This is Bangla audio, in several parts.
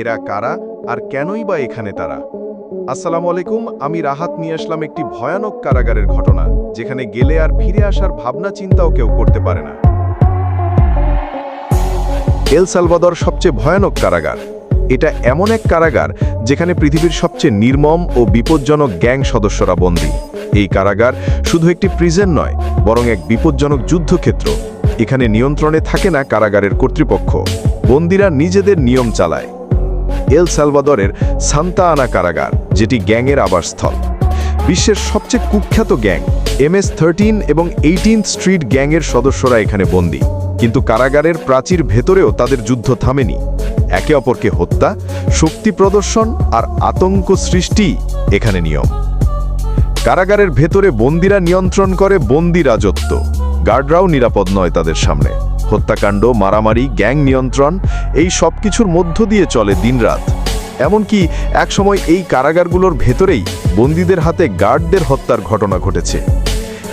এরা কারা আর কেনই বা এখানে তারা? আসসালামু আলাইকুম, আমি রাহাত নিয়ে আসলাম একটি ভয়ানক কারাগারের ঘটনা, যেখানে গেলে আর ফিরে আসার ভাবনা চিন্তাও কেউ করতে পারে না। এল সালভাদর সবচেয়ে ভয়ানক কারাগার। এটা এমন এক কারাগার যেখানে পৃথিবীর সবচেয়ে নির্মম ও বিপজ্জনক গ্যাং সদস্যরা বন্দী। এই কারাগার শুধু একটি প্রিজন নয়, বরং এক বিপজ্জনক যুদ্ধক্ষেত্র। এখানে নিয়ন্ত্রণে থাকে না কারাগারের কর্তৃপক্ষ, বন্দীরা নিজেদের নিয়ম চালায়। এল সালভাদরের সান্তা আনা কারাগার, যেটি গ্যাংয়ের আবাসস্থল। বিশ্বের সবচেয়ে কুখ্যাত গ্যাং MS-13 এবং 18th স্ট্রিট গ্যাংয়ের সদস্যরা এখানে বন্দী। কিন্তু কারাগারের প্রাচীর ভেতরেও তাদের যুদ্ধ থামেনি। একে অপরকে হত্যা, শক্তি প্রদর্শন আর আতঙ্ক সৃষ্টি এখানে নিয়ম। কারাগারের ভেতরে বন্দীরা নিয়ন্ত্রণ করে বন্দী রাজত্ব। গার্ডরাও নিরাপদ নয় তাদের সামনে। হত্যাকাণ্ড, মারামারি, গ্যাং নিয়ন্ত্রণ, এই সব কিছুর মধ্য দিয়ে চলে দিনরাত। এমনকি একসময় এই কারাগারগুলোর ভেতরেই বন্দীদের হাতে গার্ডদের হত্যার ঘটনা ঘটেছে।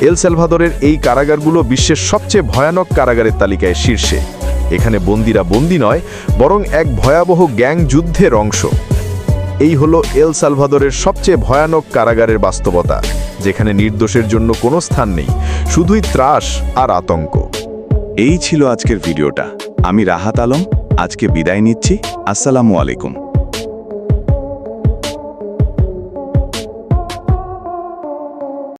এল সালভাদরের এই কারাগারগুলো বিশ্বের সবচেয়ে ভয়ানক কারাগারের তালিকায় শীর্ষে। এখানে বন্দীরা বন্দী নয়, বরং এক ভয়াবহ গ্যাং যুদ্ধের অংশ। এই হলো এল সালভাদরের সবচেয়ে ভয়ানক কারাগারের বাস্তবতা, যেখানে নির্দোষের জন্য কোনো স্থান নেই, শুধুই ত্রাস আর আতঙ্ক। এই ছিল আজকের ভিডিওটা। আমি রাহাত আলম আজকে বিদায় নিচ্ছি। আসসালামু আলাইকুম।